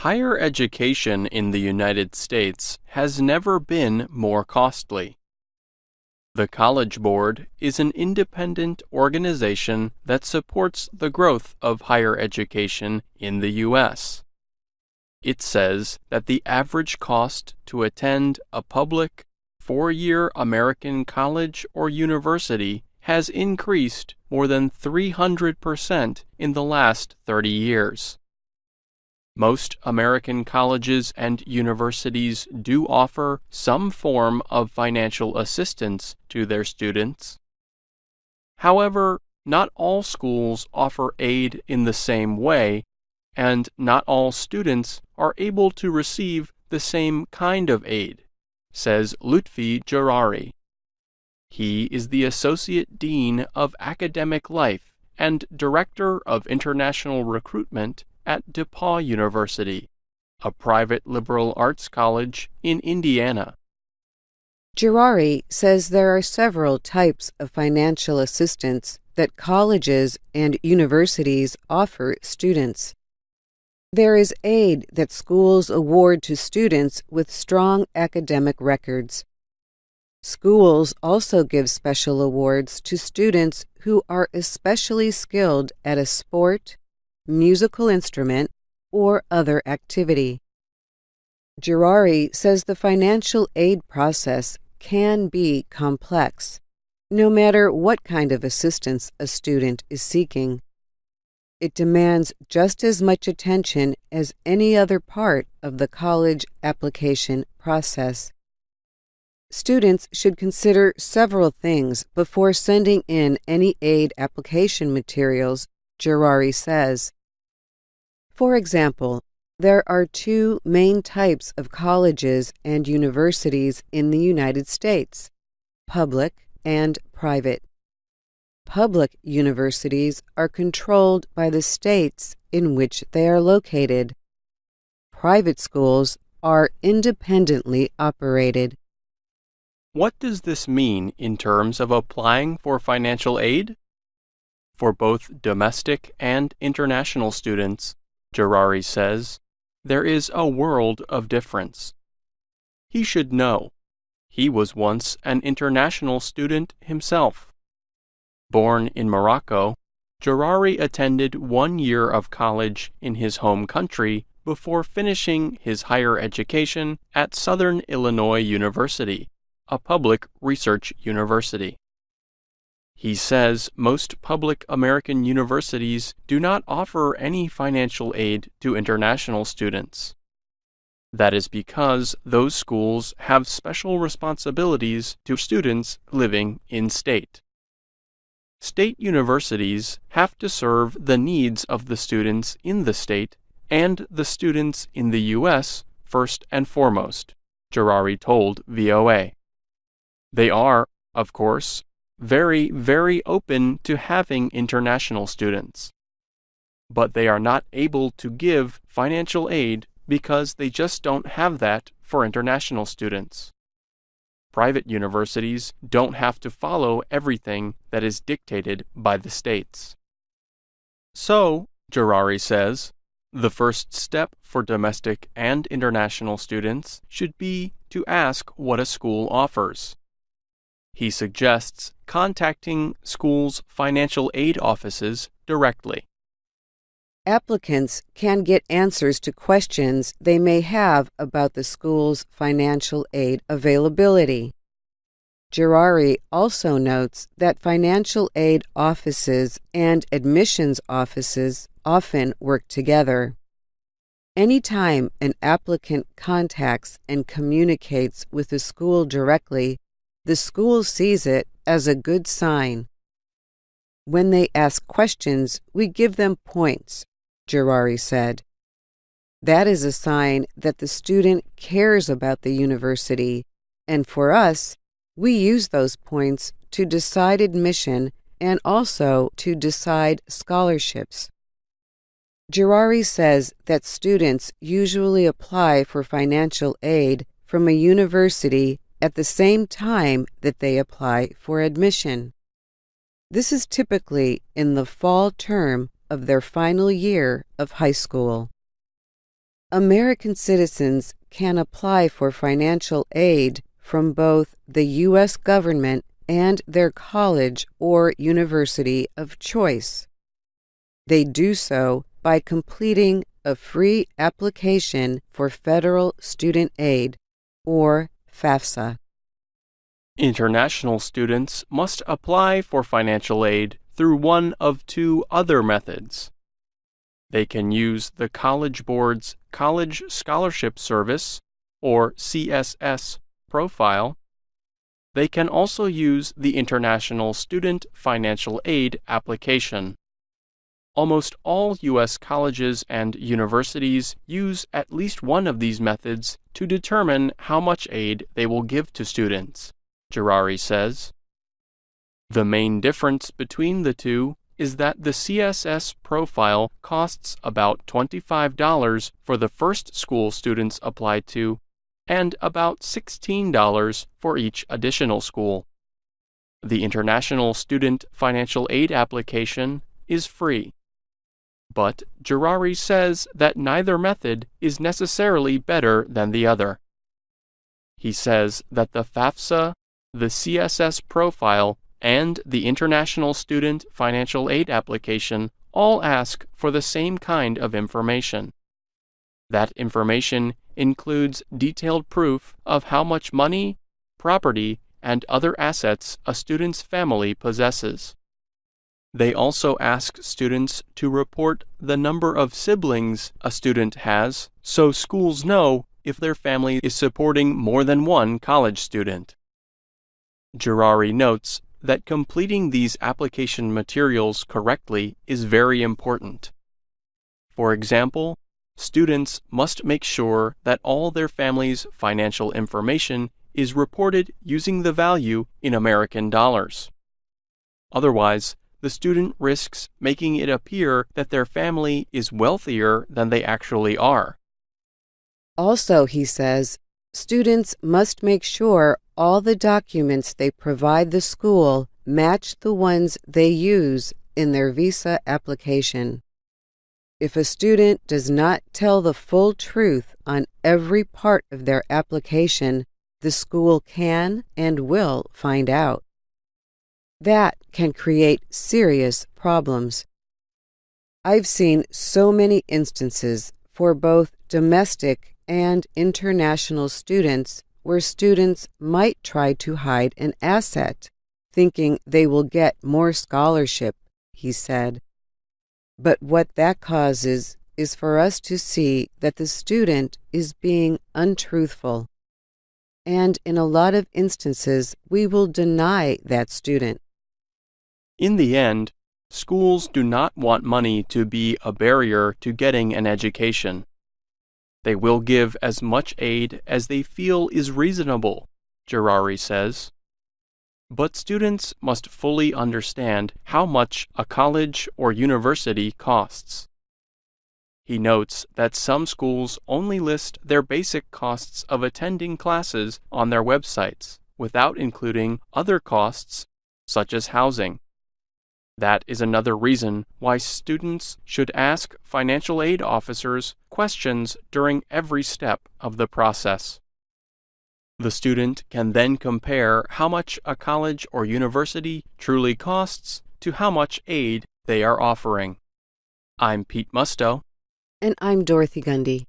Higher education in the United States has never been more costly. The College Board is an independent organization that supports the growth of higher education in the U.S. It says that the average cost to attend a public, four-year American college or university has increased more than 300% in the last 30 years. Most American colleges and universities do offer some form of financial assistance to their students. However, not all schools offer aid in the same way, and not all students are able to receive the same kind of aid, says Lutfi Jarari. He is the Associate Dean of Academic Life and Director of International Recruitment at DePauw University, a private liberal arts college in Indiana. Jarari says there are several types of financial assistance that colleges and universities offer students. There is aid that schools award to students with strong academic records. Schools also give special awards to students who are especially skilled at a sport, musical instrument, or other activity. Jarari says the financial aid process can be complex, no matter what kind of assistance a student is seeking. It demands just as much attention as any other part of the college application process. Students should consider several things before sending in any aid application materials, Jarari says. For example, there are two main types of colleges and universities in the United States: public and private. Public universities are controlled by the states in which they are located. Private schools are independently operated. What does this mean in terms of applying for financial aid? For both domestic and international students, Jarari says, there is a world of difference. He should know. He was once an international student himself. Born in Morocco, Jarari attended 1 year of college in his home country before finishing his higher education at Southern Illinois University, a public research university. He says most public American universities do not offer any financial aid to international students. That is because those schools have special responsibilities to students living in-state. State universities have to serve the needs of the students in the state and the students in the U.S. first and foremost, Jarari told VOA. They are, of course, very, very open to having international students. But they are not able to give financial aid because they just don't have that for international students. Private universities don't have to follow everything that is dictated by the states. So, Jarari says, the first step for domestic and international students should be to ask what a school offers. He suggests contacting schools' financial aid offices directly. Applicants can get answers to questions they may have about the school's financial aid availability. Jarari also notes that financial aid offices and admissions offices often work together. Anytime an applicant contacts and communicates with the school directly, the school sees it as a good sign. When they ask questions, we give them points, Jarari said. That is a sign that the student cares about the university, and for us, we use those points to decide admission and also to decide scholarships. Jarari says that students usually apply for financial aid from a university at the same time that they apply for admission. This is typically in the fall term of their final year of high school. American citizens can apply for financial aid from both the U.S. government and their college or university of choice. They do so by completing a free application for federal student aid, or FAFSA. International students must apply for financial aid through one of two other methods. They can use the College Board's College Scholarship Service, or CSS, profile. They can also use the International Student Financial Aid application. Almost all U.S. colleges and universities use at least one of these methods to determine how much aid they will give to students, Girari says. The main difference between the two is that the CSS profile costs about $25 for the first school students apply to, and about $16 for each additional school. The International Student Financial Aid application is free. But Girari says that neither method is necessarily better than the other. He says that the FAFSA, the CSS profile, and the International Student Financial Aid application all ask for the same kind of information. That information includes detailed proof of how much money, property, and other assets a student's family possesses. They also ask students to report the number of siblings a student has so schools know if their family is supporting more than one college student. Girari notes that completing these application materials correctly is very important. For example, students must make sure that all their family's financial information is reported using the value in American dollars. Otherwise, the student risks making it appear that their family is wealthier than they actually are. Also, he says, students must make sure all the documents they provide the school match the ones they use in their visa application. If a student does not tell the full truth on every part of their application, the school can and will find out. That can create serious problems. I've seen so many instances for both domestic and international students where students might try to hide an asset, thinking they will get more scholarship, he said. But what that causes is for us to see that the student is being untruthful. And in a lot of instances, we will deny that student. In the end, schools do not want money to be a barrier to getting an education. They will give as much aid as they feel is reasonable, Girari says. But students must fully understand how much a college or university costs. He notes that some schools only list their basic costs of attending classes on their websites without including other costs, such as housing. That is another reason why students should ask financial aid officers questions during every step of the process. The student can then compare how much a college or university truly costs to how much aid they are offering. I'm Pete Musto. And I'm Dorothy Gundy.